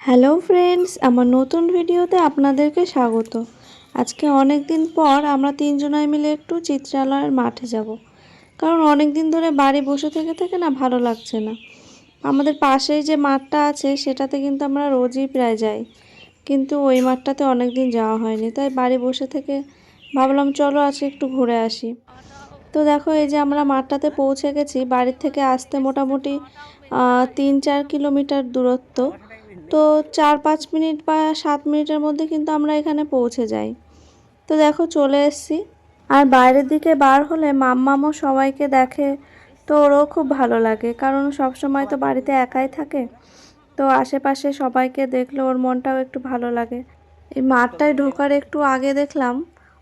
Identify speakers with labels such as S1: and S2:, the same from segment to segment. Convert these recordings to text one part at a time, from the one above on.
S1: Hello friends, আমার নতুন ভিডিওতে আপনাদেরকে স্বাগত। আজকে অনেক দিন পর আমরা তিনজনাই মিলে একটু চিত্রালয়ের মাঠে যাব। কারণ অনেক দিন ধরে বাড়ি বসে থেকে থেকে না ভালো লাগছে না। আমাদের পাশেই যে মাঠটা আছে সেটাতে কিন্তু আমরা রোজই প্রায় যাই, কিন্তু ওই মাঠটাতে অনেক দিন যাওয়া হয়নি, তাই বাড়ি বসে থেকে ভাবলাম চলো আজকে একটু ঘুরে আসি। তো দেখো, এই যে আমরা মাঠটাতে পৌঁছে গেছি। বাড়ির থেকে আসতে মোটামুটি 3-4 কিলোমিটার দূরত্ব। তো 4-5 মিনিট বা 7 মিনিটের মধ্যে কিন্তু আমরা এখানে পৌঁছে যাই। তো দেখো চলে এসেছি। আর বাইরের দিকে বার হলে মাম্মামও সবাইকে দেখে, তো ওরও খুব ভালো লাগে, কারণ সব সময় তো বাড়িতে একাই থাকে। তো আশেপাশে সবাইকে দেখলে ওর মনটাও একটু ভালো লাগে। এই মাঠটায় ঢোকার একটু আগে দেখলাম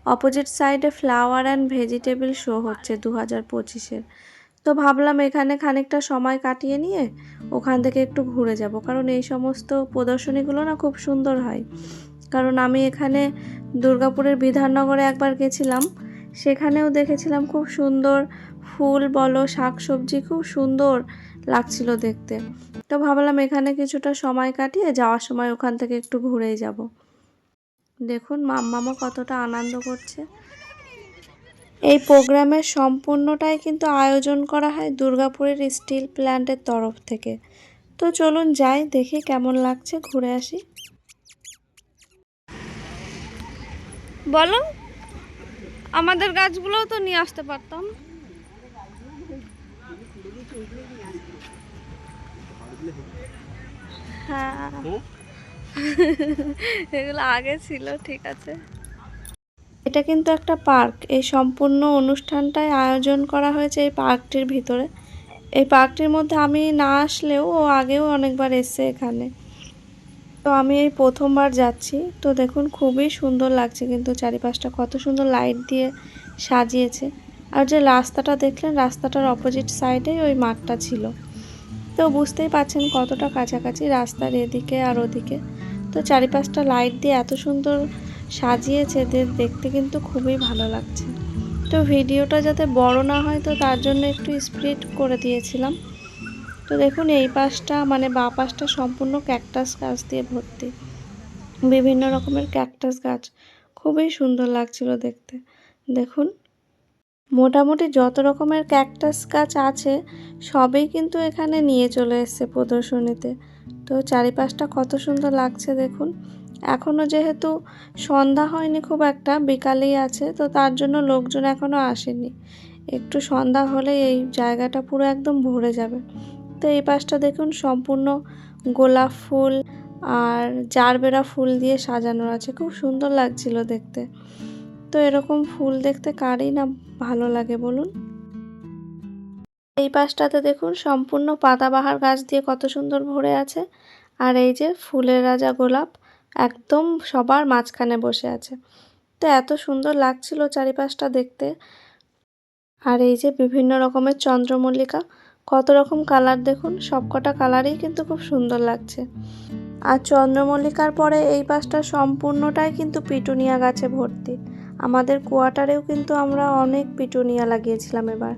S1: অপোজিট সাইডে ফ্লাওয়ার অ্যান্ড ভেজিটেবল শো হচ্ছে 2025-এর। তো ভাবলাম এখানে খানিকটা সময় কাটিয়ে নিয়ে ওখান থেকে একটু ঘুরে যাব, কারণ এই সমস্ত প্রদর্শনীগুলো না খুব সুন্দর হয়। কারণ আমি এখানে দুর্গাপুরের বিধাননগরে একবার গেছিলাম, সেখানেও দেখেছিলাম খুব সুন্দর ফুল বলো, শাকসবজি খুব সুন্দর লাগছিল দেখতে। তো ভাবলাম এখানে কিছুটা সময় কাটিয়ে যাওয়ার সময় ওখান থেকে একটু ঘুরেই যাব। দেখুন মাম্মামা কতটা আনন্দ করছে। এই প্রোগ্রামের সম্পূর্ণটাই কিন্তু আয়োজন করা হয় দুর্গাপুরের স্টিল প্ল্যান্টের তরফ থেকে। তো চলুন যাই, দেখি কেমন লাগছে, ঘুরে আসি। বলো, আমাদের গাছগুলোও তো নিয়ে আসতে পারতাম। হ্যাঁ, এগুলো আগে ছিল, ঠিক আছে। এটা কিন্তু একটা পার্ক। এই সম্পূর্ণ অনুষ্ঠানটাই আয়োজন করা হয়েছে এই পার্কটির ভিতরে। এই পার্কটির মধ্যে আমি না আসলেও ও আগেও অনেকবার এসছে এখানে। তো আমি এই প্রথমবার যাচ্ছি। তো দেখুন খুবই সুন্দর লাগছে, কিন্তু চারিপাশটা কত সুন্দর লাইট দিয়ে সাজিয়েছে। আর যে রাস্তাটা দেখলেন, রাস্তাটার অপোজিট সাইডেই ওই মাঠটা ছিল। তো বুঝতেই পারছেন কতটা কাছাকাছি রাস্তার এদিকে আর ওদিকে। তো চারিপাশটা লাইট দিয়ে এত সুন্দর সাজিয়েছে, দেখতে কিন্তু খুবই ভালো লাগছে। তো ভিডিওটা যাতে বড় না হয়, তো তার জন্য একটু স্পিড করে দিয়েছিলাম। তো দেখুন এই পাশটা মানে বাঁ পাশটা সম্পূর্ণ ক্যাকটাস গাছ দিয়ে ভর্তি, বিভিন্ন রকমের ক্যাকটাস গাছ। খুবই সুন্দর লাগছিল দেখতে। দেখুন মোটামুটি যত রকমের ক্যাকটাস গাছ আছে সবই কিন্তু এখানে নিয়ে চলে এসেছে প্রদর্শনীতে। তো চারিপাশটা কত সুন্দর লাগছে দেখুন। এখনও যেহেতু সন্ধ্যা হয়নি খুব একটা, বিকালেই আছে, তো তার জন্য লোকজন এখনও আসেনি। একটু সন্ধ্যা হলে এই জায়গাটা পুরো একদম ভরে যাবে। তো এই পাশটা দেখুন সম্পূর্ণ গোলাপ ফুল আর জারবেরা ফুল দিয়ে সাজানো আছে, খুব সুন্দর লাগছিল দেখতে। তো এরকম ফুল দেখতে কারই না ভালো লাগে বলুন। এই পাশটাতে দেখুন সম্পূর্ণ পাতাবাহার গাছ দিয়ে কত সুন্দর ভরে আছে। আর এই যে ফুলের রাজা গোলাপ একদম সবার মাঝখানে বসে আছে। তো এত সুন্দর লাগছিল চারিপাশটা দেখতে। আর এই যে বিভিন্ন রকমের চন্দ্রমল্লিকা, কত রকম কালার দেখুন, সবকটা কালারই কিন্তু খুব সুন্দর লাগছে। আর চন্দ্রমল্লিকার পরে এই পাশটা সম্পূর্ণটাই কিন্তু পিটুনিয়া গাছে ভর্তি। আমাদের কোয়ার্টারেও কিন্তু আমরা অনেক পিটুনিয়া লাগিয়েছিলাম এবার,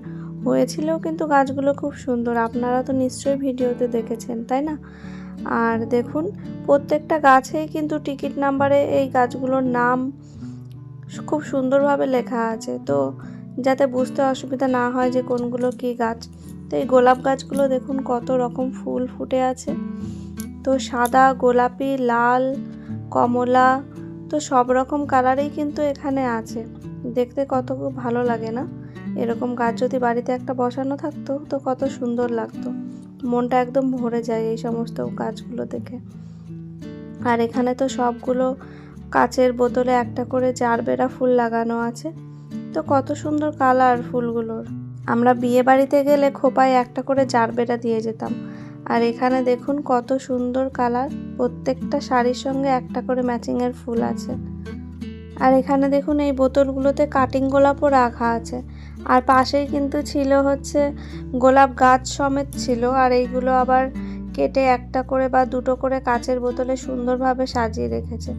S1: হয়েছিল কিন্তু গাছগুলো খুব সুন্দর। আপনারা তো নিশ্চয়ই ভিডিওতে দেখেছেন, তাই না? আর দেখুন প্রত্যেকটা গাছেই কিন্তু টিকিট নাম্বারে এই গাছগুলোর নাম খুব সুন্দরভাবে লেখা আছে, তো যাতে বুঝতে অসুবিধা না হয় যে কোনগুলো কী গাছ। তো এই গোলাপ গাছগুলো দেখুন কত রকম ফুল ফুটে আছে। তো সাদা, গোলাপি, লাল, কমলা, তো সব রকম কালারেই কিন্তু এখানে আছে। দেখতে কত ভালো লাগে না? এরকম গাছ যদি বাড়িতে একটা বসানো থাকতো তো কত সুন্দর লাগতো। মনটা একদম ভরে যায় এই সমস্ত গাছগুলো দেখে। আর এখানে তো সবগুলো কাচের বোতলে একটা করে জারবেরা ফুল লাগানো আছে। তো কত সুন্দর কালার ফুলগুলোর। আমরা বিয়ে বাড়িতে গেলে খোপায় একটা করে জারবেরা দিয়ে যেতাম। আর এখানে দেখুন কত সুন্দর কালার, প্রত্যেকটা শাড়ির সঙ্গে একটা করে ম্যাচিংয়ের ফুল আছে। আর এখানে দেখুন এই বোতলগুলোতে কাটিং গোলাপও রাখা আছে। আর পাশেই কিন্তু ছিল হচ্ছে গোলাপ গাছ সমেত ছিল। আর এইগুলো আবার কেটে একটা করে বা দুটো করে কাচের বোতলে সুন্দরভাবে সাজিয়ে রেখেছে।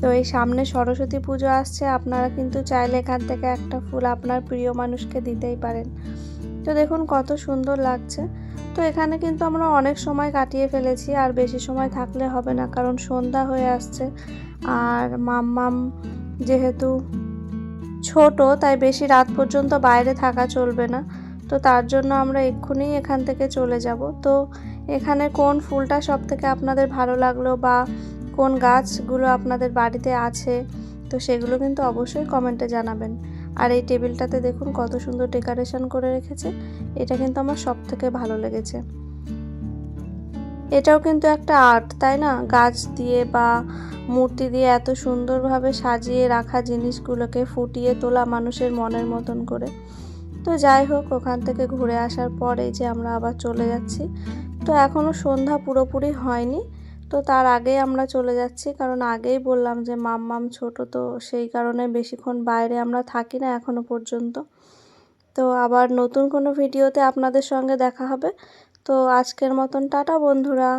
S1: তো এই সামনে সরস্বতী পুজো আসছে, আপনারা কিন্তু চাইলে এখান থেকে একটা ফুল আপনার প্রিয় মানুষকে দিতেই পারেন। তো দেখুন কত সুন্দর লাগছে। তো এখানে কিন্তু আমরা অনেক সময় কাটিয়ে ফেলেছি, আর বেশি সময় থাকলে হবে না, কারণ সন্ধ্যা হয়ে আসছে। আর মাম্মাম যেহেতু ছোট, তাই বেশি রাত পর্যন্ত বাইরে থাকা চলবে না। তো তার জন্য আমরা এক্ষুনি এখান থেকে চলে যাব। তো এখানে কোন ফুলটা সবথেকে আপনাদের ভালো লাগলো, বা কোন গাছগুলো আপনাদের বাড়িতে আছে, তো সেগুলো কিন্তু অবশ্যই কমেন্টে জানাবেন। আর এই টেবিলটাতে দেখুন কত সুন্দর ডেকোরেশন করে রেখেছে, এটা কিন্তু আমার সবথেকে ভালো লেগেছে। এটাও কিন্তু একটা আর্ট, তাই না? গাছ দিয়ে বা মূর্তি দিয়ে এত সুন্দরভাবে সাজিয়ে রাখা জিনিসগুলোকে ফুটিয়ে তোলা মানুষের মনের মতন করে। তো যাই হোক, ওখান থেকে ঘুরে আসার পরে যে আমরা আবার চলে যাচ্ছি। তো এখনও সন্ধ্যা পুরোপুরি হয়নি, তো তার আগেই আমরা চলে যাচ্ছি, কারণ আগেই বললাম যে মাম্মাম ছোট, তো সেই কারণে বেশিক্ষণ বাইরে আমরা থাকি না এখনো পর্যন্ত। তো আবার নতুন কোনো ভিডিওতে আপনাদের সঙ্গে দেখা হবে। তো আজকের মতন টাটা বন্ধুরা।